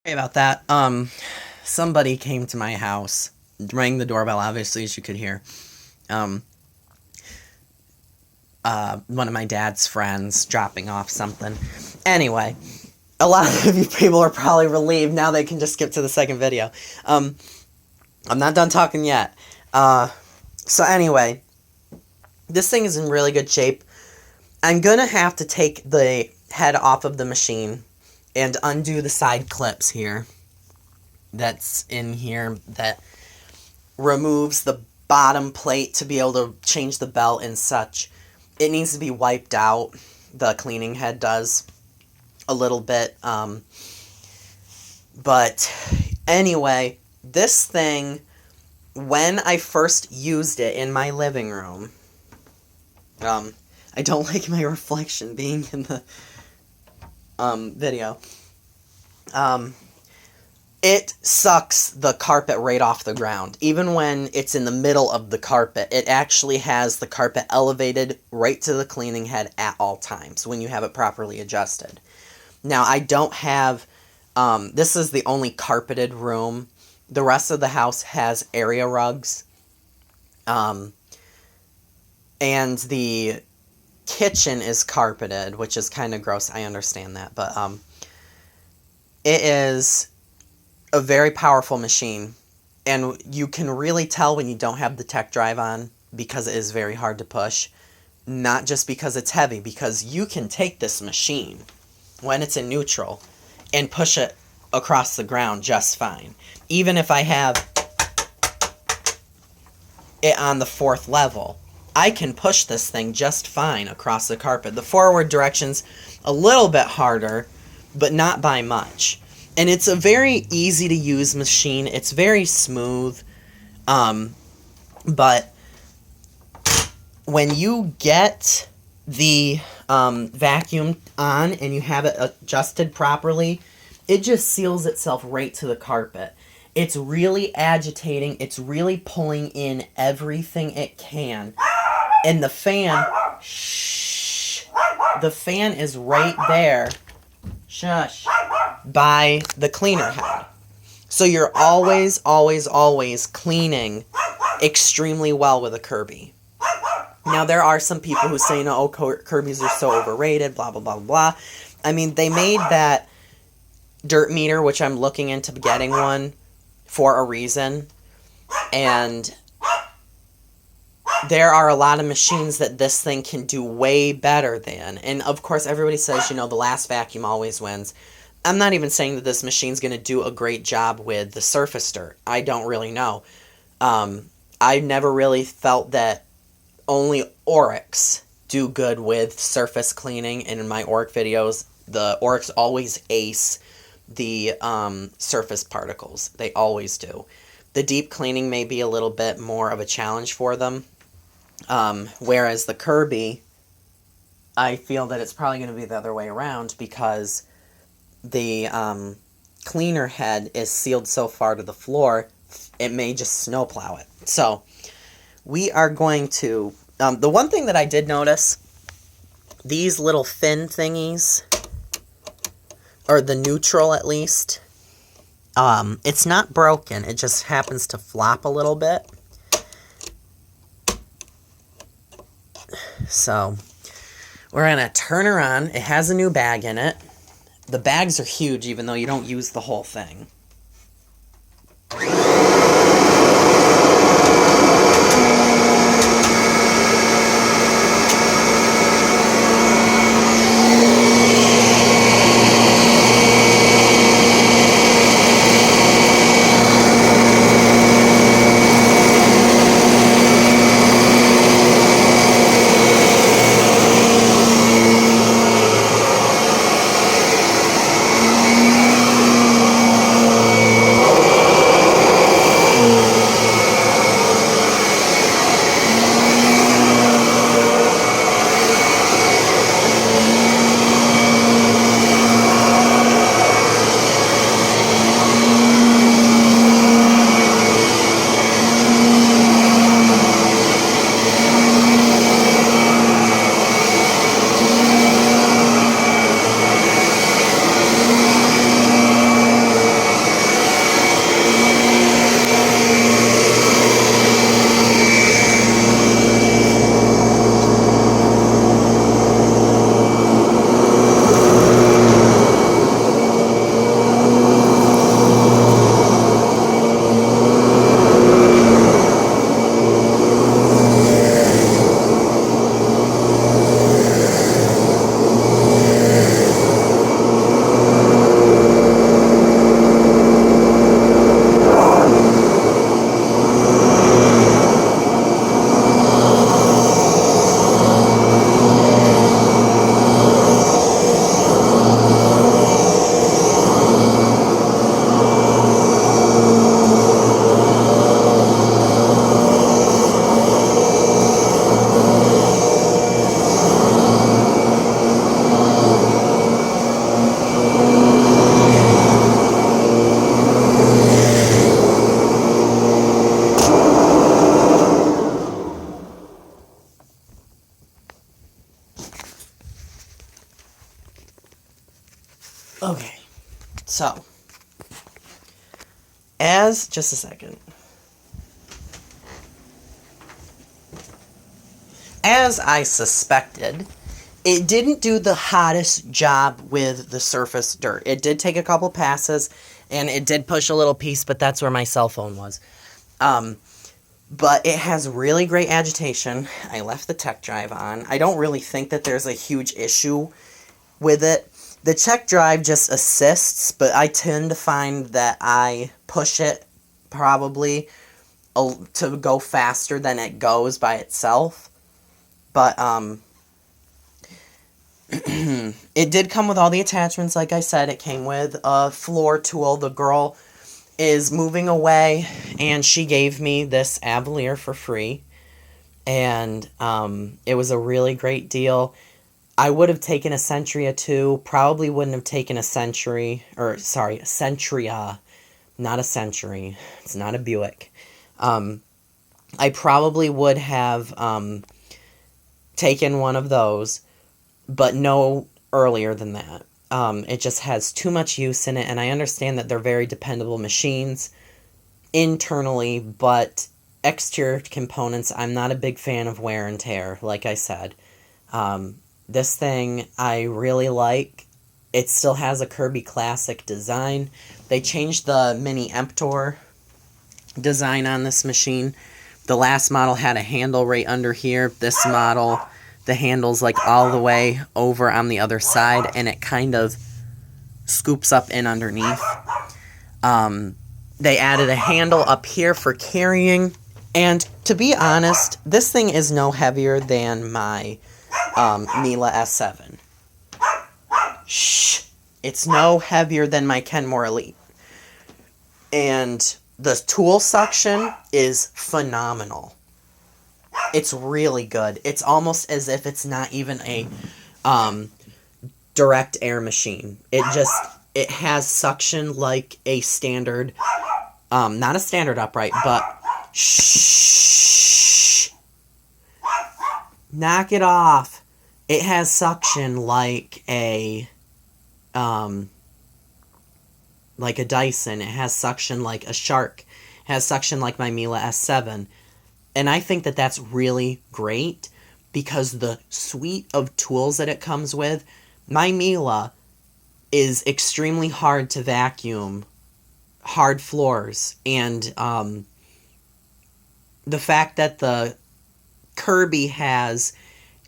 Sorry about that. Somebody came to my house, rang the doorbell, obviously, as you could hear. Um, One of my dad's friends dropping off something. Anyway, a lot of you people are probably relieved now they can just skip to the second video. I'm not done talking yet. So anyway, this thing is in really good shape. I'm gonna have to take the head off of the machine and undo the side clips here. That's in here that removes the bottom plate to be able to change the belt and such. It needs to be wiped out. The cleaning head does a little bit. But anyway, this thing, when I first used it in my living room, I don't like my reflection being in the video. It sucks the carpet right off the ground. Even when it's in the middle of the carpet, it actually has the carpet elevated right to the cleaning head at all times when you have it properly adjusted. Now, I don't have, this is the only carpeted room. The rest of the house has area rugs. And the kitchen is carpeted, which is kind of gross. I understand that. But it is a very powerful machine. And you can really tell when you don't have the tech drive on because it is very hard to push. Not just because it's heavy, because you can take this machine when it's in neutral and push it across the ground just fine. Even if I have it on the 4th level, I can push this thing just fine across the carpet. The forward direction's a little bit harder, but not by much. And it's a very easy to use machine. It's very smooth. But when you get the vacuum on and you have it adjusted properly, it just seals itself right to the carpet. It's really agitating. It's really pulling in everything it can. And the fan, the fan is right there, shush, by the cleaner head. So you're always, always, always cleaning extremely well with a Kirby. Now, there are some people who say, no, Kirbys are so overrated, blah, blah, blah, blah. I mean, they made that dirt meter, which I'm looking into getting one for a reason. And there are a lot of machines that this thing can do way better than. And, of course, everybody says, the last vacuum always wins. I'm not even saying that this machine's going to do a great job with the surface dirt. I don't really know. I never really felt that only Oryx do good with surface cleaning. And in my Oryx videos, the Oryx always ace the surface particles. They always do. The deep cleaning may be a little bit more of a challenge for them. Whereas the Kirby, I feel that it's probably going to be the other way around because the cleaner head is sealed so far to the floor, it may just snowplow it. So, we are going to, the one thing that I did notice, these little fin thingies, or the neutral at least, it's not broken, it just happens to flop a little bit. So, we're going to turn her on. It has a new bag in it. The bags are huge, even though you don't use the whole thing. So, just a second. As I suspected, it didn't do the hottest job with the surface dirt. It did take a couple passes, and it did push a little piece, but that's where my cell phone was. But it has really great agitation. I left the tech drive on. I don't really think that there's a huge issue with it. The check drive just assists, but I tend to find that I push it probably to go faster than it goes by itself. But, it did come with all the attachments, like I said. It came with a floor tool. The girl is moving away, and she gave me this avalir for free. And, it was a really great deal. I would have taken a Centuria too. Probably wouldn't have taken a Centuria, not a Century. It's not a Buick. I probably would have, taken one of those, but no earlier than that. It just has too much use in it, and I understand that they're very dependable machines internally, but exterior components, I'm not a big fan of wear and tear, like I said. This thing I really like. It still has a Kirby classic design. They changed the mini emptor design on this machine. The last model had a handle right under here. This model, the handle's like all the way over on the other side, and it kind of scoops up in underneath. They added a handle up here for carrying, and to be honest, this thing is no heavier than my Miele S7. Shh! It's no heavier than my Kenmore Elite. And the tool suction is phenomenal. It's really good. It's almost as if it's not even a direct air machine. It has suction like a standard, not a standard upright, but shh, knock it off. It has suction like a Dyson. It has suction like a Shark. It has suction like my Miele S7. And I think that that's really great because the suite of tools that it comes with, my Miele is extremely hard to vacuum, hard floors, and the fact that the Kirby has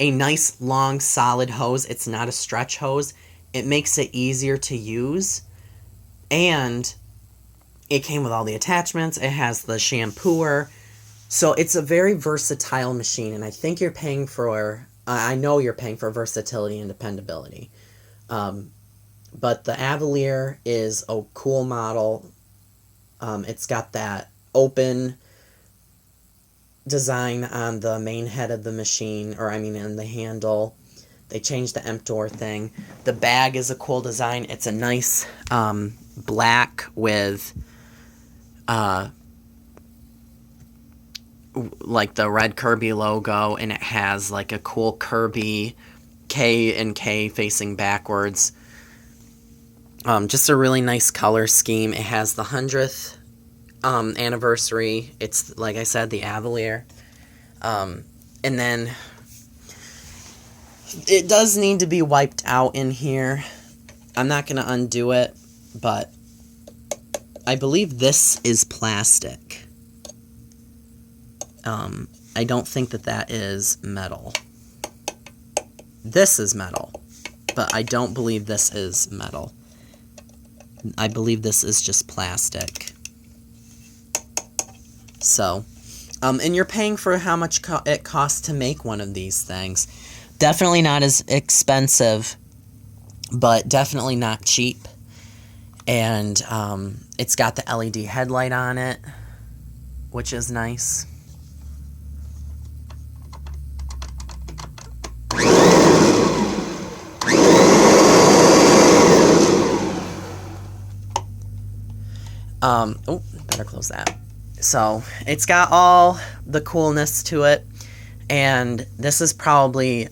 a nice long solid hose, it's not a stretch hose, it makes it easier to use. And it came with all the attachments. It has the shampooer. So it's a very versatile machine, and I think you're paying for, I know you're paying for versatility and dependability. But the avalir is a cool model. It's got that open design on the main head of the machine, in the handle. They changed the emptor thing. The bag is a cool design. It's a nice black with like the red Kirby logo, and it has like a cool Kirby K and K facing backwards. Just a really nice color scheme. It has the 100th anniversary. It's, like I said, the avalir. And then it does need to be wiped out in here. I'm not going to undo it, but I believe this is plastic. I don't think that is metal. This is metal, but I don't believe this is metal. I believe this is just plastic. So, and you're paying for how much it costs to make one of these things. Definitely not as expensive, but definitely not cheap. And it's got the LED headlight on it, which is nice. Better close that. So, it's got all the coolness to it, and this is probably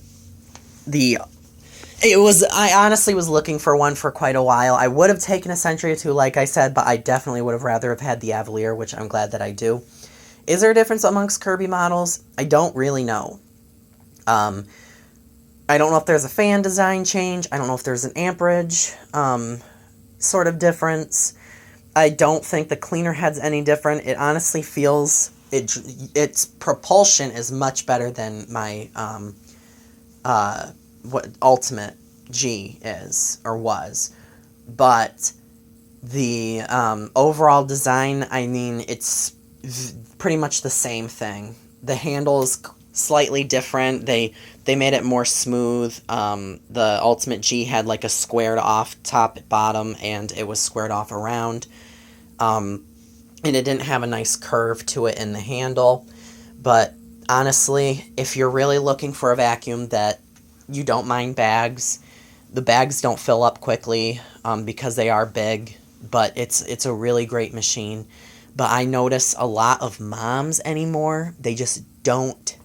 I honestly was looking for one for quite a while. I would have taken a century or two, like I said, but I definitely would have rather have had the Avalier, which I'm glad that I do. Is there a difference amongst Kirby models? I don't really know. I don't know if there's a fan design change. I don't know if there's an amperage sort of difference. I don't think the cleaner head's any different. It honestly feels its propulsion is much better than my what Ultimate G is or was, but the overall design, I mean, it's pretty much the same thing. The handle's slightly different. They made it more smooth. The Ultimate G had like a squared off top bottom, and it was squared off around. And it didn't have a nice curve to it in the handle. But honestly, if you're really looking for a vacuum that you don't mind bags, the bags don't fill up quickly because they are big, but it's a really great machine. But I notice a lot of moms anymore, they just don't.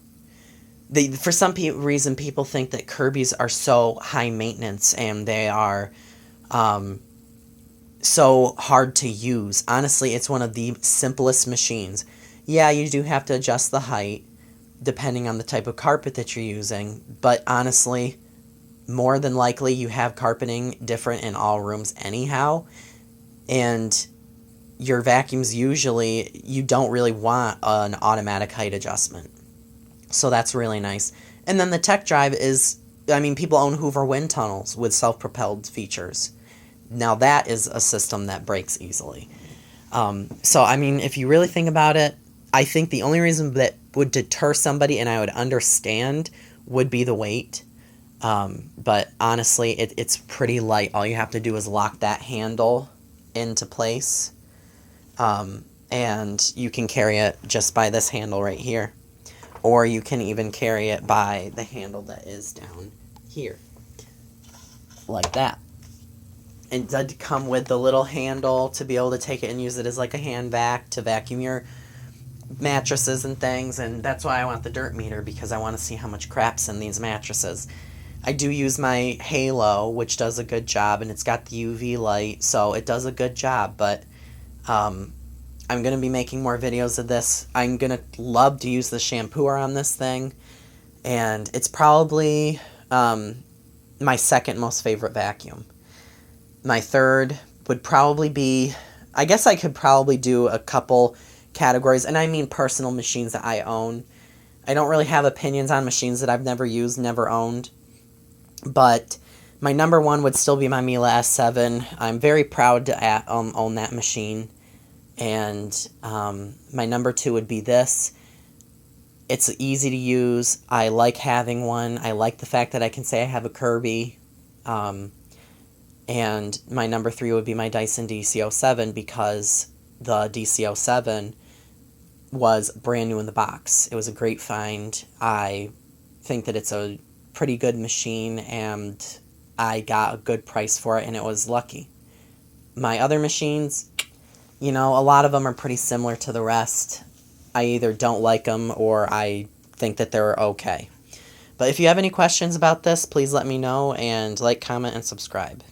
For some reason, people think that Kirby's are so high maintenance and they are so hard to use. Honestly, it's one of the simplest machines. Yeah, you do have to adjust the height depending on the type of carpet that you're using, but honestly, more than likely you have carpeting different in all rooms anyhow, and your vacuums usually, you don't really want an automatic height adjustment. So that's really nice. And then the tech drive is, I mean, people own Hoover wind tunnels with self-propelled features. Now that is a system that breaks easily. So, I mean, if you really think about it, I think the only reason that would deter somebody, and I would understand, would be the weight. But honestly, it's pretty light. All you have to do is lock that handle into place. And you can carry it just by this handle right here. Or you can even carry it by the handle that is down here. Like that. It did come with the little handle to be able to take it and use it as like a hand vac to vacuum your mattresses and things, and that's why I want the dirt meter, because I want to see how much crap's in these mattresses. I do use my Halo, which does a good job, and it's got the UV light, so it does a good job, but I'm going to be making more videos of this. I'm going to love to use the shampooer on this thing, and it's probably my second most favorite vacuum. My third would probably be, I guess I could probably do a couple categories, and I mean personal machines that I own. I don't really have opinions on machines that I've never used, never owned, but my number one would still be my Miele S7. I'm very proud to own that machine, and my number two would be this. It's easy to use. I like having one. I like the fact that I can say I have a Kirby. And my number three would be my Dyson DC07, because the DC07 was brand new in the box. It was a great find. I think that it's a pretty good machine, and I got a good price for it, and it was lucky. My other machines, you know, a lot of them are pretty similar to the rest. I either don't like them or I think that they're okay. But if you have any questions about this, please let me know, and like, comment, and subscribe.